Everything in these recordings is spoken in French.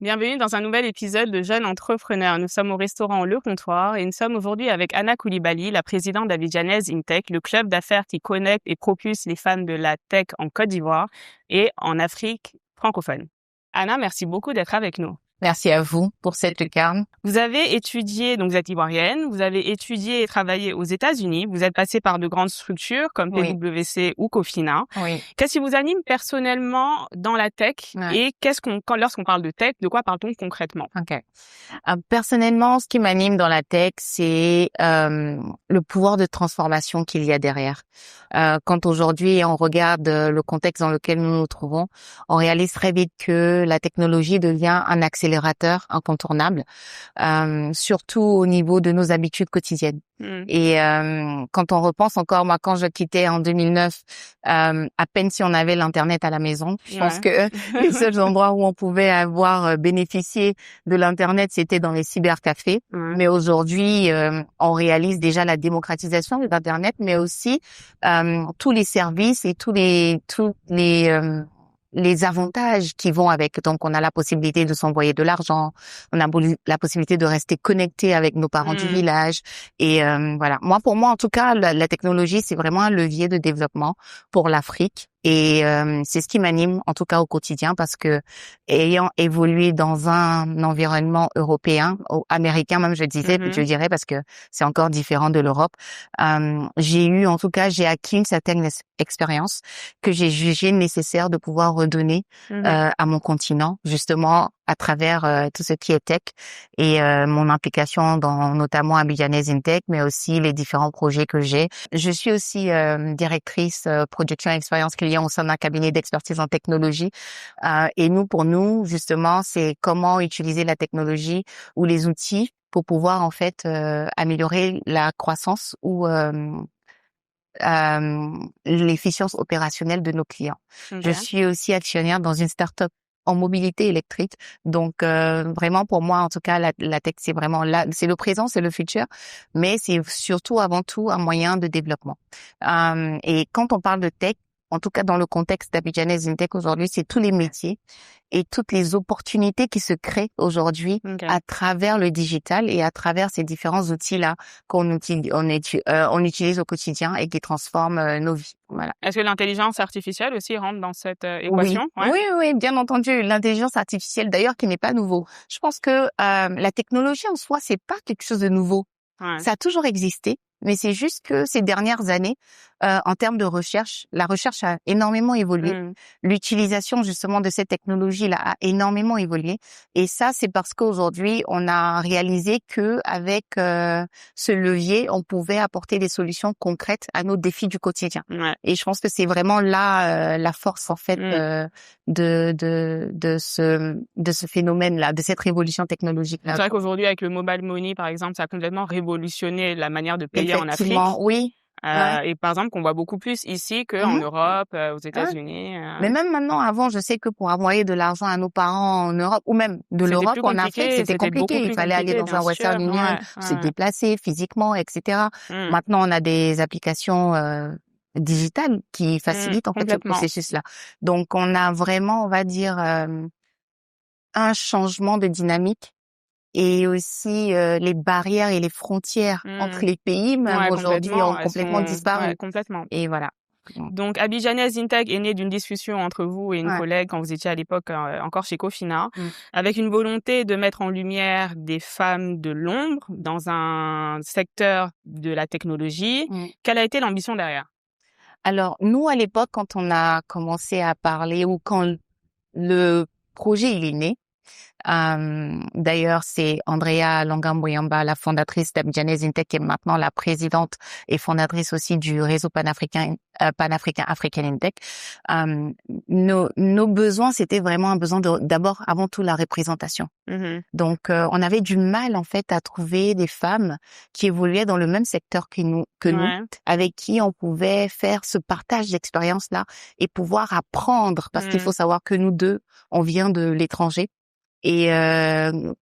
Bienvenue dans un nouvel épisode de Jeunes Entrepreneurs. Nous sommes au restaurant Le Comptoir et nous sommes aujourd'hui avec Anna Koulibaly, la présidente d'Abidjanaise InTech, le club d'affaires qui connecte et propulse les femmes de la tech en Côte d'Ivoire et en Afrique francophone. Anna, merci beaucoup d'être avec nous. Merci à vous pour cette lucarne. Vous avez étudié, donc vous êtes ivoirienne, vous avez étudié et travaillé aux États-Unis, vous êtes passée par de grandes structures comme Oui. PwC ou Cofina. Oui. Qu'est-ce qui vous anime personnellement dans la tech et lorsqu'on parle de tech, de quoi parle-t-on concrètement? Ok. Personnellement, ce qui m'anime dans la tech, c'est le pouvoir de transformation qu'il y a derrière. Quand aujourd'hui on regarde le contexte dans lequel nous nous trouvons, on réalise très vite que la technologie devient un accélérateur incontournable, surtout au niveau de nos habitudes quotidiennes. Et quand on repense encore, moi, quand je quittais en 2009, à peine si on avait l'internet à la maison, je pense que les seuls endroits où on pouvait avoir bénéficié de l'internet, c'était dans les cybercafés. Mais aujourd'hui, on réalise déjà la démocratisation de l'internet, mais aussi tous les services et tous les avantages qui vont avec. Donc, on a la possibilité de s'envoyer de l'argent, on a la possibilité de rester connecté avec nos parents du village. Et voilà. Pour moi, en tout cas, la technologie, c'est vraiment un levier de développement pour l'Afrique. Et c'est ce qui m'anime, en tout cas au quotidien, parce que ayant évolué dans un environnement européen, américain même, je dirais, parce que c'est encore différent de l'Europe, j'ai acquis une certaine expérience que j'ai jugé nécessaire de pouvoir redonner à mon continent, justement à travers tout ce qui est tech et mon implication dans notamment Abidjanaise InTech, mais aussi les différents projets que j'ai. Je suis aussi directrice production et expérience client au sein d'un cabinet d'expertise en technologie. Et pour nous, justement, c'est comment utiliser la technologie ou les outils pour pouvoir en fait améliorer la croissance ou l'efficience opérationnelle de nos clients. Je suis aussi actionnaire dans une start-up en mobilité électrique. Donc vraiment pour moi en tout cas la tech c'est vraiment là, c'est le présent, c'est le futur, mais c'est surtout avant tout un moyen de développement. Et quand on parle de tech, en tout cas dans le contexte d'Abidjanaise InTech aujourd'hui, c'est tous les métiers et toutes les opportunités qui se créent aujourd'hui à travers le digital et à travers ces différents outils-là qu'on utilise au quotidien et qui transforment nos vies. Voilà. Est-ce que l'intelligence artificielle aussi rentre dans cette équation? Oui, bien entendu. L'intelligence artificielle, d'ailleurs, qui n'est pas nouveau. Je pense que la technologie en soi, c'est pas quelque chose de nouveau. Ça a toujours existé. Mais c'est juste que ces dernières années, en termes de recherche, la recherche a énormément évolué. L'utilisation justement de cette technologie-là a énormément évolué. Et ça, c'est parce qu'aujourd'hui, on a réalisé que avec ce levier, on pouvait apporter des solutions concrètes à nos défis du quotidien. Et je pense que c'est vraiment là la force en fait de ce phénomène-là, de cette révolution technologique-là. C'est vrai qu'aujourd'hui, avec le mobile money, par exemple, ça a complètement révolutionné la manière de payer en Afrique. Oui. Et par exemple, qu'on voit beaucoup plus ici qu'en Europe, aux États-Unis. Mais même maintenant, avant, je sais que pour envoyer de l'argent à nos parents en Europe, ou même de l'Europe en Afrique, c'était compliqué. Il fallait aller dans un Western Union, se déplacer physiquement, etc. Maintenant, on a des applications digitales qui facilitent en fait ce processus-là. Donc, on a vraiment, on va dire, un changement de dynamique. Et aussi les barrières et les frontières entre les pays, même aujourd'hui, ont complètement disparu. Complètement. Et voilà. Donc, Abidjanaise InTech est née d'une discussion entre vous et une collègue quand vous étiez à l'époque encore chez Cofina, avec une volonté de mettre en lumière des femmes de l'ombre dans un secteur de la technologie. Quelle a été l'ambition derrière? Alors, nous, à l'époque, quand on a commencé à parler ou quand le projet il est né, d'ailleurs, c'est Andrea Longamboyamba, la fondatrice d'Abidjanaise InTech, qui est maintenant la présidente et fondatrice aussi du réseau panafricain African InTech. Nos besoins, c'était vraiment un besoin d'abord, avant tout, la représentation. Donc, on avait du mal en fait à trouver des femmes qui évoluaient dans le même secteur que nous, avec qui on pouvait faire ce partage d'expérience là et pouvoir apprendre, parce qu'il faut savoir que nous deux, on vient de l'étranger. Et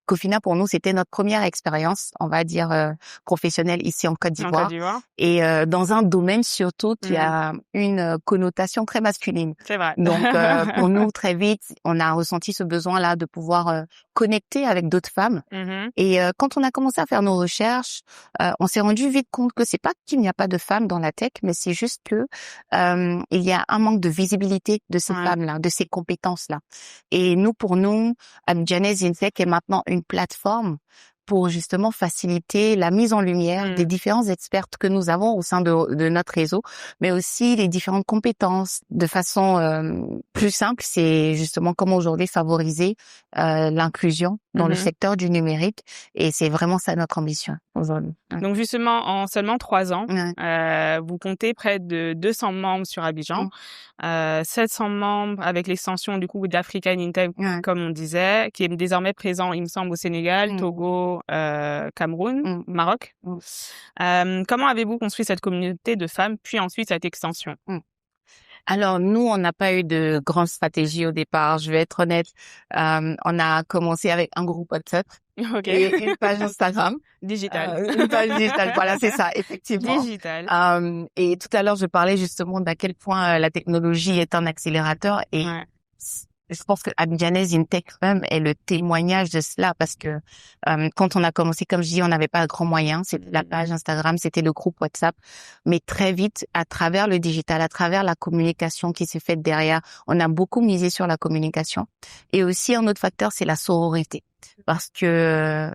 Cofina, pour nous, c'était notre première expérience, on va dire, professionnelle ici en Côte En Côte d'Ivoire. d'Ivoire. Et dans un domaine surtout qui Mhm. a une connotation très masculine. C'est vrai. Donc, pour nous, très vite, on a ressenti ce besoin-là de pouvoir connecter avec d'autres femmes. Mhm. Et quand on a commencé à faire nos recherches, on s'est rendu vite compte que c'est pas qu'il n'y a pas de femmes dans la tech, mais c'est juste que il y a un manque de visibilité de ces Ouais. femmes-là, de ces compétences-là. Et nous, pour nous, Abidjanese InTech est maintenant une plateforme pour justement faciliter la mise en lumière des différents experts que nous avons au sein de notre réseau, mais aussi les différentes compétences de façon plus simple. C'est justement comment aujourd'hui favoriser l'inclusion dans le Mhm. secteur du numérique, et c'est vraiment ça notre ambition aujourd'hui. Ouais. Donc justement, en seulement 3 ans, Ouais. vous comptez près de 200 membres sur Abidjan, 700 membres avec l'extension du coup d'African Intech, Ouais. comme on disait, qui est désormais présent, il me semble, au Sénégal, Mm. Togo, Cameroun, Mm. Maroc. Comment avez-vous construit cette communauté de femmes, puis ensuite cette extension? Alors nous, on n'a pas eu de grande stratégie au départ. Je vais être honnête. On a commencé avec un groupe WhatsApp Ok. et une page Instagram. Digital. Une page digitale. Voilà, c'est ça, effectivement. Digital. Et tout à l'heure, je parlais justement d'à quel point la technologie est un accélérateur, et Ouais. je pense que Abidjanese InTech même est le témoignage de cela, parce que quand on a commencé, comme je dis, on n'avait pas de grands moyens. C'était la page Instagram, c'était le groupe WhatsApp. Mais très vite, à travers le digital, à travers la communication qui s'est faite derrière, on a beaucoup misé sur la communication. Et aussi, un autre facteur, c'est la sororité. Parce que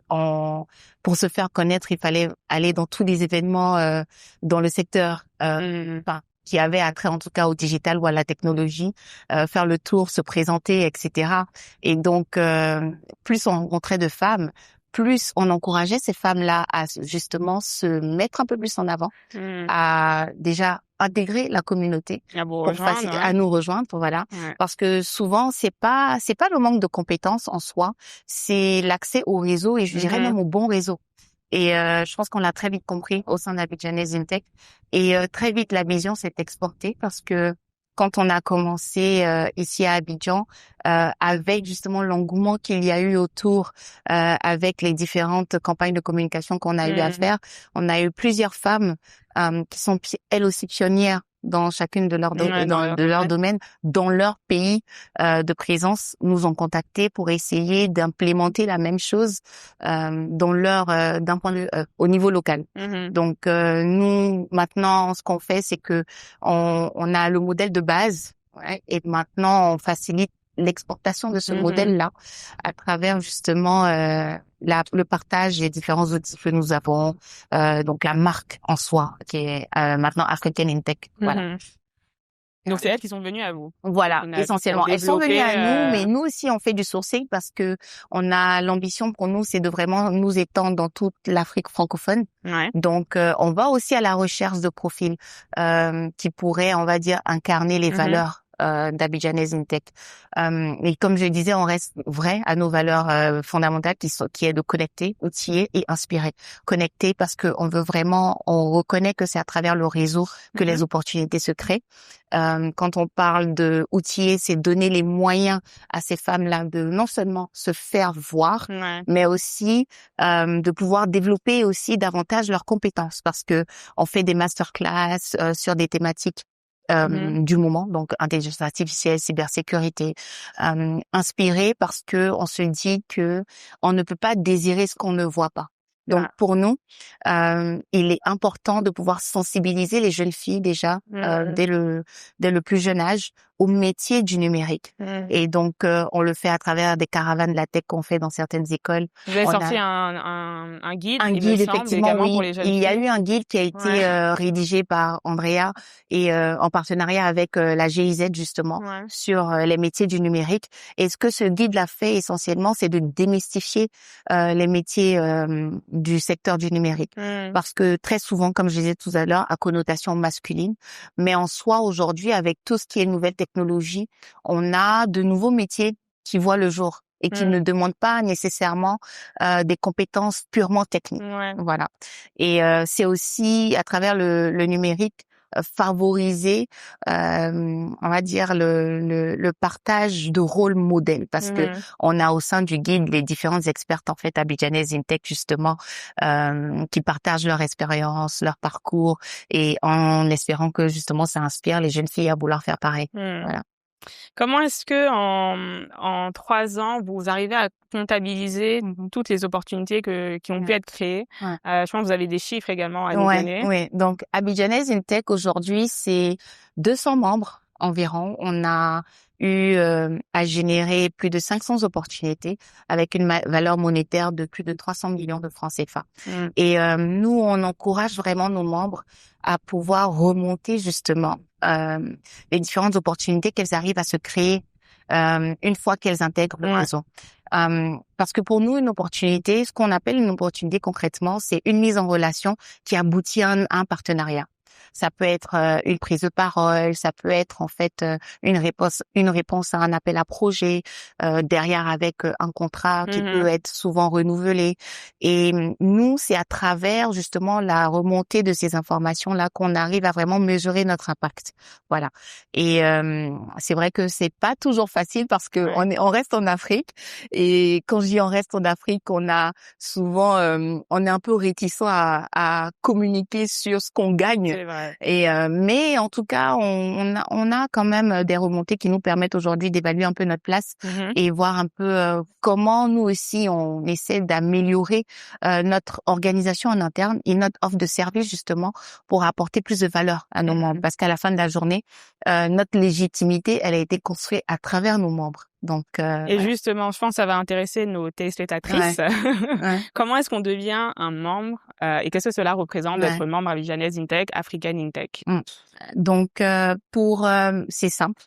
pour se faire connaître, il fallait aller dans tous les événements dans le secteur, enfin, qui avait attrait en tout cas au digital ou à la technologie, faire le tour, se présenter, etc. Et donc, plus on rencontrait de femmes, plus on encourageait ces femmes-là à justement se mettre un peu plus en avant, à déjà intégrer la communauté, À vous pour rejoindre, à nous rejoindre, voilà. ouais. Parce que souvent, c'est pas le manque de compétences en soi, c'est l'accès au réseau, et je dirais même au bon réseau. Et je pense qu'on l'a très vite compris au sein d'Abidjanese InTech. Et très vite, la vision s'est exportée, parce que quand on a commencé ici à Abidjan, avec justement l'engouement qu'il y a eu autour, avec les différentes campagnes de communication qu'on a eu à faire, on a eu plusieurs femmes qui sont elles aussi pionnières dans chacune de leurs Ouais, dans leur leur domaine. domaine, dans leur pays de présence, nous ont contactés pour essayer d'implémenter la même chose dans leur d'un point de vue au niveau local. Donc nous maintenant, ce qu'on fait, c'est que on a le modèle de base, ouais, et maintenant on facilite l'exportation de ce modèle-là à travers justement le partage des différents outils que nous avons, donc la marque en soi qui est maintenant African InTech. Voilà. Donc c'est elles qui sont venues à vous. Voilà, essentiellement. Elles sont venues à nous, mais nous aussi on fait du sourcing, parce que on a l'ambition pour nous, c'est de vraiment nous étendre dans toute l'Afrique francophone. Ouais. Donc on va aussi à la recherche de profils qui pourraient, on va dire, incarner les valeurs d'Abidjanese InTech. Et comme je disais, on reste vrai à nos valeurs fondamentales qui est de connecter, outiller et inspirer. Connecter parce que on reconnaît que c'est à travers le réseau que les opportunités se créent. Quand on parle de outiller, c'est donner les moyens à ces femmes-là de non seulement se faire voir, mais aussi de pouvoir développer aussi davantage leurs compétences, parce que on fait des masterclass sur des thématiques du moment, donc intelligence artificielle, cybersécurité, inspiré parce que on se dit que on ne peut pas désirer ce qu'on ne voit pas. Donc pour nous, il est important de pouvoir sensibiliser les jeunes filles déjà dès le plus jeune âge au métier du numérique. Et donc on le fait à travers des caravanes de la tech qu'on fait dans certaines écoles. Vous avez sorti un guide, un il guide, me semble, effectivement, également oui. pour les jeunes Il y a filles. eu un guide qui a été rédigé par Andrea et en partenariat avec la GIZ justement sur les métiers du numérique. Et ce que ce guide l'a fait essentiellement, c'est de démystifier les métiers du secteur du numérique, parce que très souvent, comme je disais tout à l'heure, à connotation masculine, mais en soi aujourd'hui, avec tout ce qui est nouvelle technologie, on a de nouveaux métiers qui voient le jour et qui ne demandent pas nécessairement des compétences purement techniques. Voilà. Et c'est aussi à travers le numérique favoriser, on va dire le partage de rôle modèle, parce que Mhm. on a au sein du guide les différentes expertes en fait abidjanaises InTech justement, qui partagent leur expérience, leur parcours, et en espérant que justement ça inspire les jeunes filles à vouloir faire pareil. Mhm. Voilà. Comment est-ce que en 3 ans, vous arrivez à comptabiliser toutes les opportunités qui ont pu Ouais. être créées? Ouais. Je pense que vous avez des chiffres également à nous Ouais, donner. ouais. Donc, Abidjanaise InTech, aujourd'hui, c'est 200 membres environ. On a eu à générer plus de 500 opportunités avec une valeur monétaire de plus de 300 millions de francs CFA. Mmh. Et nous, on encourage vraiment nos membres à pouvoir remonter justement les différentes opportunités qu'elles arrivent à se créer une fois qu'elles intègrent le Mmh. réseau. Parce que pour nous, une opportunité, ce qu'on appelle une opportunité concrètement, c'est une mise en relation qui aboutit à un partenariat. Ça peut être une prise de parole, ça peut être en fait une réponse à un appel à projet, derrière avec un contrat qui peut Mmh. être souvent renouvelé. Et nous, c'est à travers justement la remontée de ces informations-là qu'on arrive à vraiment mesurer notre impact. Voilà. Et c'est vrai que c'est pas toujours facile parce que Ouais, on reste en Afrique, et quand je dis on reste en Afrique, on a souvent on est un peu réticent à communiquer sur ce qu'on gagne. c'est vrai. Et mais en tout cas, on a quand même des remontées qui nous permettent aujourd'hui d'évaluer un peu notre place Mmh. et voir un peu comment nous aussi on essaie d'améliorer notre organisation en interne et notre offre de service justement pour apporter plus de valeur à nos membres. Mmh. Parce qu'à la fin de la journée, notre légitimité, elle a été construite à travers nos membres. Donc Et voilà. justement, je pense que ça va intéresser nos Ouais, téléspectatrices. ouais, Comment est-ce qu'on devient un membre, et qu'est-ce que cela représente ouais. d'être membre Abidjanaise InTech, African InTech? Mm. Donc c'est simple.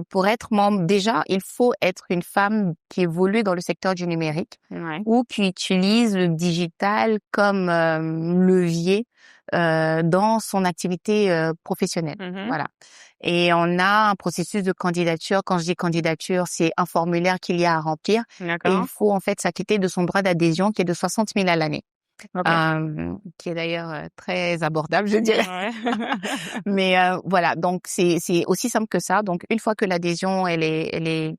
Pour être membre, déjà, il faut être une femme qui évolue dans le secteur du numérique Ouais. ou qui utilise le digital comme levier dans son activité professionnelle. Mmh. Voilà. Et on a un processus de candidature. Quand je dis candidature, c'est un formulaire qu'il y a à remplir. Et il D'accord. faut en fait s'acquitter de son droit d'adhésion qui est de 60 000 à l'année, OK. qui est d'ailleurs très abordable, je dirais. Ouais. Mais voilà, donc c'est aussi simple que ça. Donc une fois que l'adhésion elle est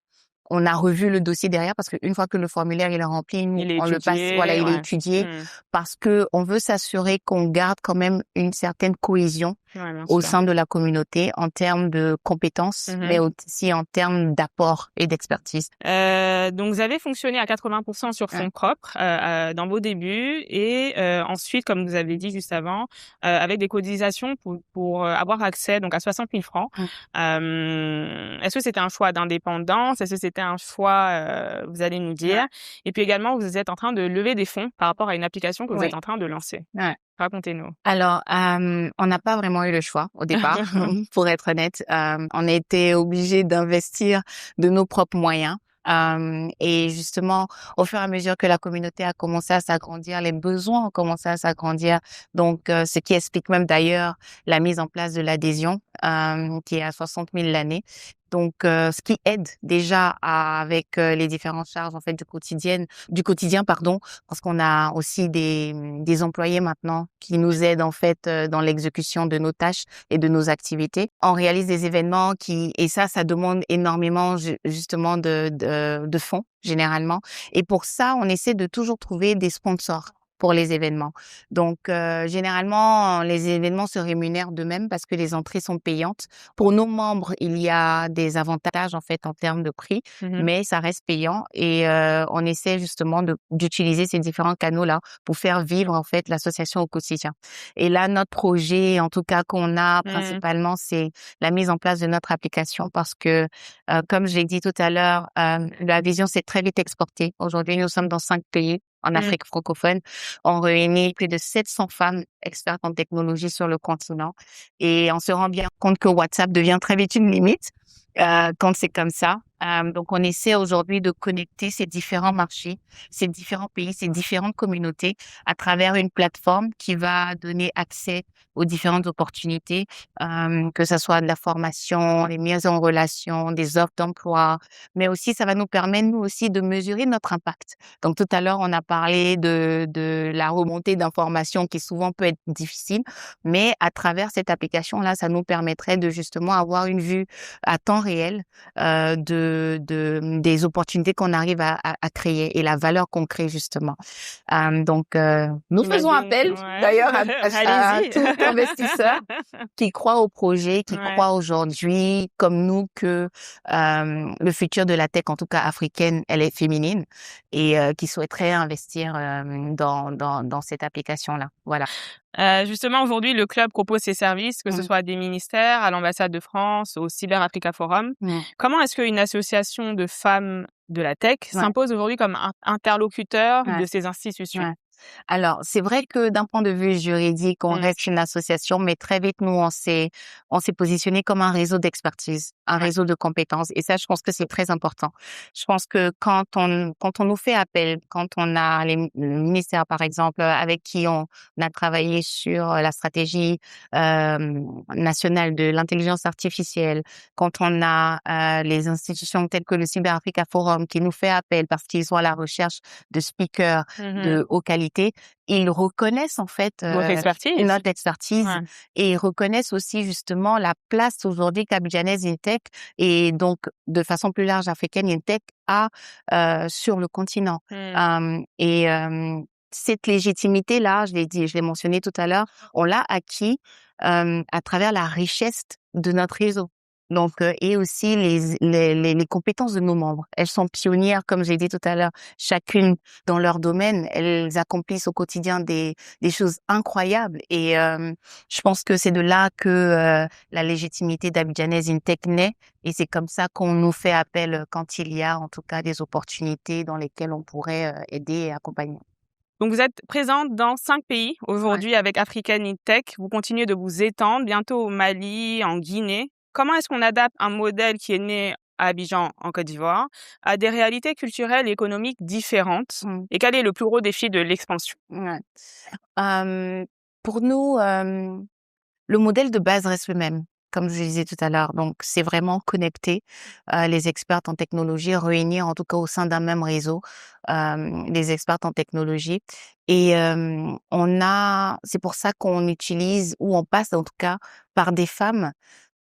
on a revu le dossier derrière, parce qu'une fois que le formulaire il est rempli, nous Il est on le passe, voilà, étudié, il est ouais. étudié, Mmh. parce que on veut s'assurer qu'on garde quand même une certaine cohésion Ouais, bien au sûr. sein de la communauté en termes de compétences, mais Mmh. aussi en termes d'apport et d'expertise. Donc vous avez fonctionné à 80 sur Ouais. fonds propres, dans vos débuts et ensuite, comme vous avez dit juste avant, avec des cotisations pour avoir accès donc à 60 000 francs. Mmh. Est-ce que c'était un choix d'indépendance? Est-ce que c'était un choix, vous allez nous Ouais. dire? Et puis également, vous êtes en train de lever des fonds par rapport à une application que vous êtes Ouais. en train de lancer. Ouais. Racontez-nous. Alors, on n'a pas vraiment eu le choix au départ, pour être honnête. On a été obligé d'investir de nos propres moyens. Et justement, au fur et à mesure que la communauté a commencé à s'agrandir, les besoins ont commencé à s'agrandir. Donc, ce qui explique même d'ailleurs la mise en place de l'adhésion, qui est à 60 000 l'année. Donc, ce qui aide déjà avec les différentes charges en fait du quotidien, pardon, parce qu'on a aussi des employés maintenant qui nous aident en fait dans l'exécution de nos tâches et de nos activités. On réalise des événements et ça demande énormément justement de fonds généralement. Et pour ça, on essaie de toujours trouver des sponsors pour les événements. Donc, généralement, les événements se rémunèrent d'eux-mêmes parce que les entrées sont payantes. Pour nos membres, il y a des avantages en fait en termes de prix, Mmh. mais ça reste payant, et on essaie justement d'utiliser ces différents canaux-là pour faire vivre en fait l'association au quotidien. Et là, notre projet, en tout cas qu'on a Mmh. principalement, c'est la mise en place de notre application, parce que, comme je l'ai dit tout à l'heure, la vision s'est très vite exportée. Aujourd'hui, nous sommes dans 5 pays en Mmh. Afrique francophone. On réunit plus de 700 femmes expertes en technologie sur le continent, et on se rend bien compte que WhatsApp devient très vite une limite quand c'est comme ça. Donc, on essaie aujourd'hui de connecter ces différents marchés, ces différents pays, ces différentes communautés à travers une plateforme qui va donner accès aux différentes opportunités, que ça soit de la formation, les mises en relation, des offres d'emploi, mais aussi ça va nous permettre, nous aussi, de mesurer notre impact. Donc, tout à l'heure, on a parlé de la remontée d'informations qui souvent peut être difficile, mais à travers cette application-là, ça nous permettrait de justement avoir une vue à temps réel des opportunités qu'on arrive à créer et la valeur qu'on crée justement. Nous faisons J'imagine, appel ouais. d'ailleurs à Allez-y. tout investisseur qui croit au projet, qui Ouais. croit aujourd'hui comme nous que le futur de la tech, en tout cas africaine, elle est féminine et qui souhaiterait investir dans cette application-là. Voilà. Justement, aujourd'hui, le club propose ses services, que ce Mmh. soit à des ministères, à l'ambassade de France, au Cyber Africa Forum. Mmh. Comment est-ce qu'une association de femmes de la tech Ouais, s'impose aujourd'hui comme interlocuteur ouais, de ces institutions? ouais. Alors, c'est vrai que d'un point de vue juridique, on Mmh. reste une association, mais très vite, nous, on s'est positionné comme un réseau d'expertise, un Ouais. réseau de compétences. Et ça, je pense que c'est très important. Je pense que quand on nous fait appel, quand on a le ministère, par exemple, avec qui on a travaillé sur la stratégie nationale de l'intelligence artificielle, quand on a les institutions telles que le Cyber Africa Forum qui nous fait appel parce qu'ils sont à la recherche de speakers Mmh. de haut qualité, ils reconnaissent en fait Votre expertise? notre expertise Ouais. et ils reconnaissent aussi justement la place aujourd'hui qu'Abidjanaise InTech et donc de façon plus large africaine InTech a sur le continent. Mmh. Cette légitimité-là, je l'ai dit, je l'ai mentionné tout à l'heure, on l'a acquis à travers la richesse de notre réseau. Donc, et aussi les compétences de nos membres. Elles sont pionnières, comme j'ai dit tout à l'heure, chacune dans leur domaine. Elles accomplissent au quotidien des choses incroyables. Et je pense que c'est de là que la légitimité d'Abidjanaise InTech naît. Et c'est comme ça qu'on nous fait appel quand il y a, en tout cas, des opportunités dans lesquelles on pourrait aider et accompagner. Donc vous êtes présente dans 5 pays Ouais. aujourd'hui avec African InTech. Vous continuez de vous étendre, bientôt au Mali, en Guinée. Comment est-ce qu'on adapte un modèle qui est né à Abidjan, en Côte d'Ivoire, à des réalités culturelles et économiques différentes? Mmh. Et quel est le plus gros défi de l'expansion? Ouais. Pour nous, le modèle de base reste le même, comme je disais tout à l'heure. Donc, c'est vraiment connecter les experts en technologie, réunir en tout cas au sein d'un même réseau les experts en technologie. Et c'est pour ça qu'on utilise ou on passe en tout cas par des femmes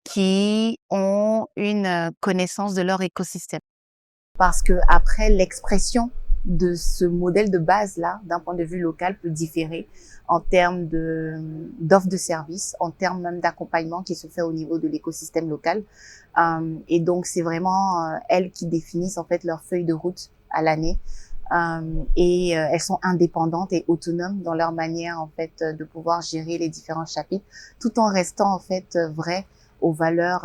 qui ont une connaissance de leur écosystème. Parce que après, l'expression de ce modèle de base-là, d'un point de vue local, peut différer en termes d'offres de services, en termes même d'accompagnement qui se fait au niveau de l'écosystème local. Et donc, c'est vraiment elles qui définissent en fait leur feuille de route à l'année. Elles sont indépendantes et autonomes dans leur manière en fait de pouvoir gérer les différents chapitres, tout en restant en fait vraies aux valeurs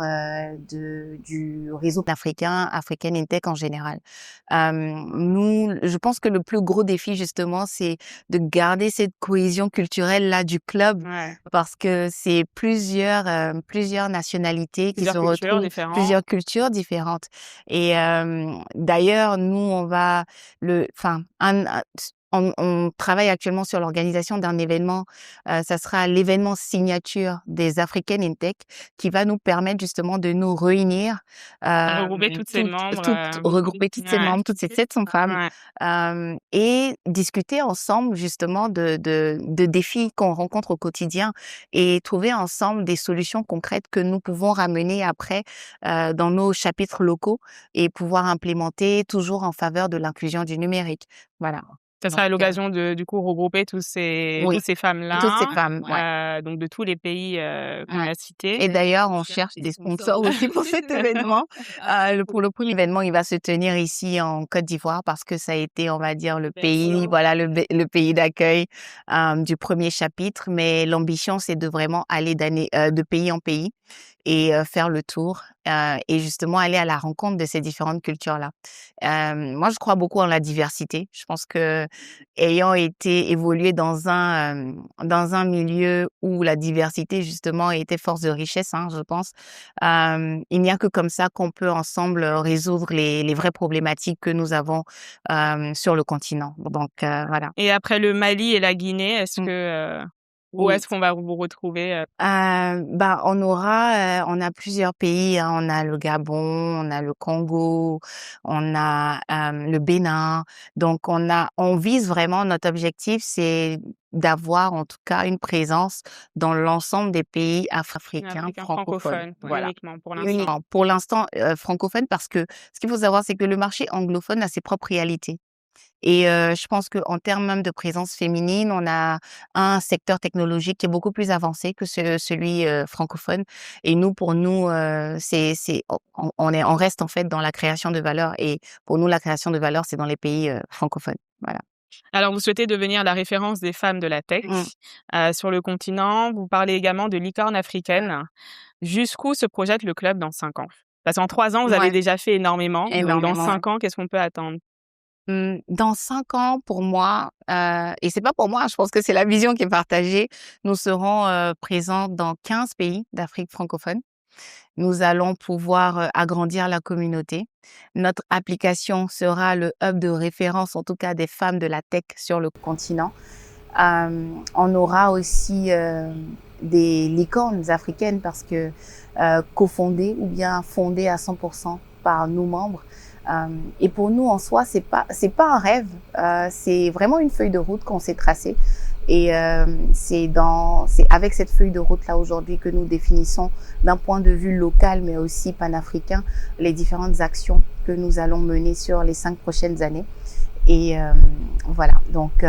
du réseau africain, African InTech en général. Je pense que le plus gros défi justement, c'est de garder cette cohésion culturelle là du club, Ouais, parce que c'est plusieurs nationalités qui plusieurs se cultures retrouvent, différentes. plusieurs cultures différentes. Et d'ailleurs, nous on va le, enfin, on travaille actuellement sur l'organisation d'un événement. Ça sera l'événement signature des Africaines InTech qui va nous permettre justement de nous réunir, Regrouper toutes ces membres. regrouper toutes ces Ouais, membres, toutes ces 700 femmes, ouais. et discuter ensemble justement de défis qu'on rencontre au quotidien et trouver ensemble des solutions concrètes que nous pouvons ramener après dans nos chapitres locaux et pouvoir implémenter toujours en faveur de l'inclusion du numérique. Voilà. Ça Donc, sera l'occasion de, du coup, regrouper toutes oui, ces toutes ces femmes-là, femmes, ouais, donc de tous les pays qu'on ouais. a cités. Et d'ailleurs, on cherche des sponsors aussi pour cet événement. Pour le coup, l'événement, il va se tenir ici en Côte d'Ivoire parce que ça a été, on va dire, le pays, voilà, le pays d'accueil du premier chapitre. Mais l'ambition, c'est de vraiment aller de pays en pays et faire le tour, et justement aller à la rencontre de ces différentes cultures-là. Moi, je crois beaucoup en la diversité. Je pense que ayant été évolué dans un milieu où la diversité justement était force de richesse, hein, je pense, il n'y a que comme ça qu'on peut ensemble résoudre les vraies problématiques que nous avons, sur le continent. Donc voilà. Et après le Mali et la Guinée, Mmh. où Oui. est-ce qu'on va vous retrouver? Bah, on a plusieurs pays, hein. On a le Gabon, on a le Congo, on a, le Bénin. Donc on vise vraiment notre objectif, c'est d'avoir en tout cas une présence dans l'ensemble des pays africains Africains francophones. francophones, Voilà. uniquement pour l'instant. Uniquement pour l'instant, francophone parce que ce qu'il faut savoir, c'est que le marché anglophone a ses propres réalités. Et je pense qu'en termes même de présence féminine, on a un secteur technologique qui est beaucoup plus avancé que celui, francophone et nous, pour nous, c'est on reste en fait dans la création de valeur et pour nous, la création de valeur, c'est dans les pays, francophones. Voilà. Alors, vous souhaitez devenir la référence des femmes de la tech, Mmh. sur le continent. Vous parlez également de licorne africaine. Jusqu'où se projette le club dans 5 ans? Parce qu'en 3 ans, vous avez Ouais, déjà fait énormément. Donc dans énormément, ouais. 5 ans, qu'est-ce qu'on peut attendre? Dans 5 ans, pour moi, et c'est pas pour moi, je pense que c'est la vision qui est partagée, nous serons, présents dans 15 pays d'Afrique francophone. Nous allons pouvoir, agrandir la communauté. Notre application sera le hub de référence, en tout cas des femmes de la tech sur le continent. On aura aussi, des licornes africaines parce que, cofondées ou bien fondées à 100% par nos membres. Et pour nous, en soi, c'est pas un rêve, c'est vraiment une feuille de route qu'on s'est tracée. Et c'est avec cette feuille de route-là aujourd'hui que nous définissons d'un point de vue local, mais aussi panafricain, les différentes actions que nous allons mener sur les 5 prochaines années. Et voilà, donc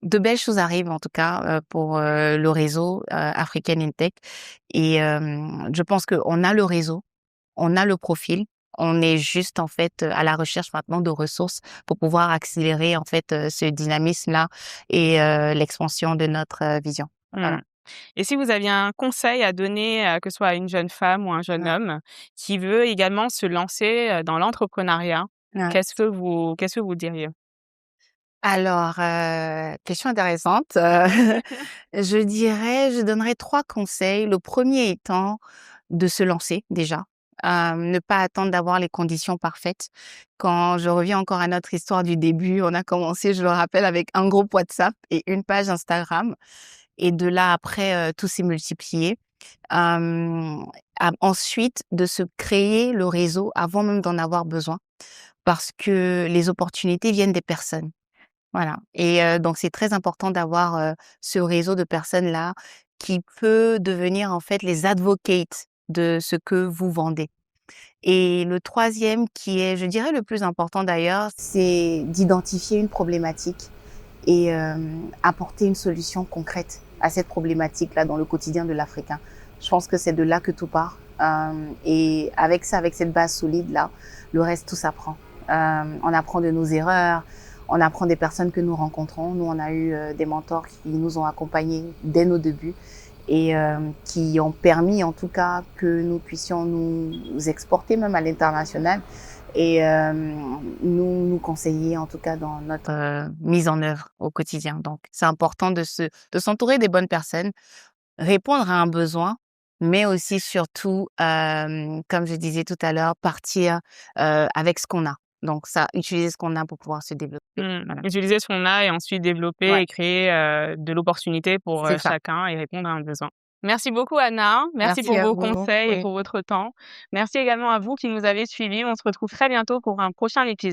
de belles choses arrivent en tout cas pour le réseau African InTech. Et je pense qu'on a le réseau, on a le profil. On est juste en fait à la recherche maintenant de ressources pour pouvoir accélérer en fait ce dynamisme-là et l'expansion de notre vision. Mmh. Voilà. Et si vous aviez un conseil à donner, que ce soit à une jeune femme ou un jeune Ouais. homme qui veut également se lancer, dans l'entrepreneuriat, Ouais. qu'est-ce que vous diriez? Alors, question intéressante. Je donnerais 3 conseils. Le premier étant de se lancer déjà, ne pas attendre d'avoir les conditions parfaites. Quand je reviens encore à notre histoire du début, on a commencé, je le rappelle, avec un groupe WhatsApp et une page Instagram et de là après, tout s'est multiplié. Hem, Ensuite de se créer le réseau avant même d'en avoir besoin parce que les opportunités viennent des personnes. Voilà. Et donc c'est très important d'avoir, ce réseau de personnes-là qui peut devenir en fait les advocates de ce que vous vendez. Et le troisième qui est, je dirais le plus important d'ailleurs, c'est d'identifier une problématique et apporter une solution concrète à cette problématique-là dans le quotidien de l'Africain. Je pense que c'est de là que tout part, et avec ça, avec cette base solide-là, le reste, tout s'apprend. On apprend de nos erreurs, on apprend des personnes que nous rencontrons. Nous, on a eu des mentors qui nous ont accompagnés dès nos débuts et qui ont permis en tout cas que nous puissions nous exporter même à l'international et nous conseiller en tout cas dans notre mise en œuvre au quotidien. Donc c'est important de s'entourer des bonnes personnes, répondre à un besoin, mais aussi surtout, comme je disais tout à l'heure, partir avec ce qu'on a. Donc ça, utiliser ce qu'on a pour pouvoir se développer. Voilà. Utiliser ce qu'on a et ensuite développer Ouais, et créer, de l'opportunité pour, c'est ça. chacun et répondre à un besoin. Merci beaucoup Anna, merci Merci pour à vos vous. conseils et Oui. pour votre temps. Merci également à vous qui nous avez suivis. On se retrouve très bientôt pour un prochain épisode.